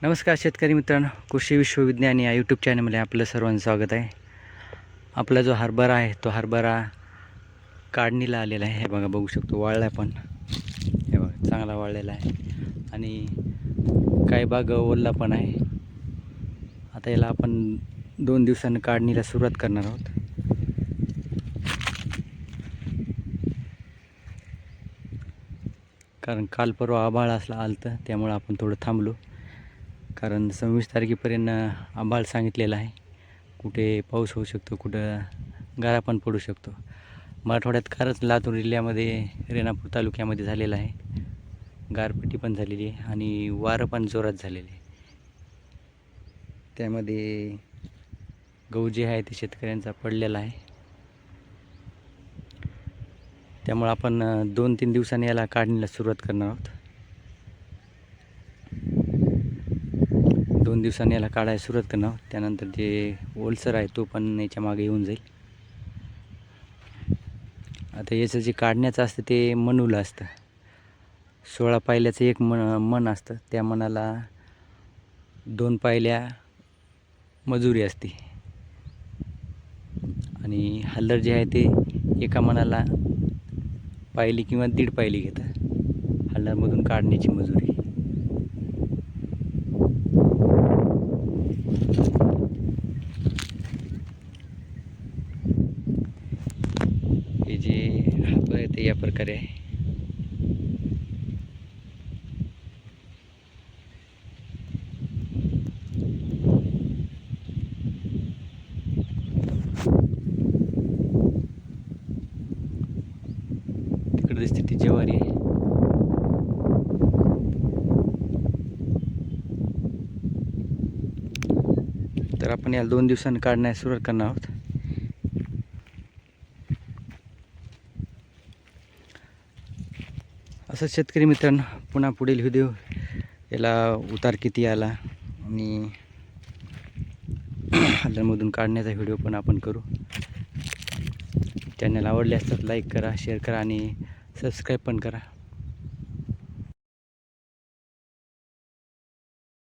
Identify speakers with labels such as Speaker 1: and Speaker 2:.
Speaker 1: नमस्कार शेतकरी मित्रांनो, कृषी विश्वविज्ञानी या यूट्यूब चॅनलमध्ये आपलं सर्वांचं स्वागत आहे. आपला जो हरभरा आहे तो हरभरा काढणीला आलेला आहे. हे बघा, बघू शकतो वाळला पण. हे बघा, चांगला वाळलेला आहे आणि काही भाग ओलला पण आहे. आता याला आपण 2 दिवसांनी काढणीला सुरुवात करणार आहोत. कारण काल परवा आभाळ आलतं, त्यामुळे आपण थोडं थांबलो. कारण 26 तारखेपर्यंत आभाळ सांगितलेलं आहे. कुठे पाऊस होऊ शकतो, कुठं गारा पण पडू शकतो. मराठवाड्यात कालच लातूर जिल्ह्यामध्ये, रेणापूर तालुक्यामध्ये झालेलं आहे. गारपिटी पण झालेली आहे आणि वारं पण जोरात झालेले आहे. त्यामध्ये गहू जे आहे ते शेतकऱ्यांचा पडलेला आहे. त्यामुळे आपण 2-3 दिवसांनी याला काढणीला सुरुवात करणार आहोत. 2 दिवसांनी याला काढायला सुरुवात करणार आहोत. त्यानंतर जे ओलसर आहे तो पण याच्या मागे येऊन जाईल. आता याचं जे काढण्याचं असतं ते मनूला असतं. 16 पायल्याचं एक मन असतं. त्या मनाला 2 पायल्या मजुरी असते आणि हल्लर जे आहे ते एका मनाला पायली किंवा 1.5 पायली घेतं. हल्लरमधून काढण्याची मजुरी. हे जे हरभरा आहे ते या प्रकारे आहे. तिकडे दिसते ती ज्वारी आहे. तर आपण याला 2 दिवसांनी काढण्यास सुरुवात करणार आहोत. असंच शेतकरी मित्रांनो, पुन्हा पुढील व्हिडिओ याला उतार किती आला आणि हल्लरमधून काढण्याचा व्हिडिओ पण आपण करू. चॅनल आवडले असतात लाईक करा, शेअर करा आणि सबस्क्राईब पण करा.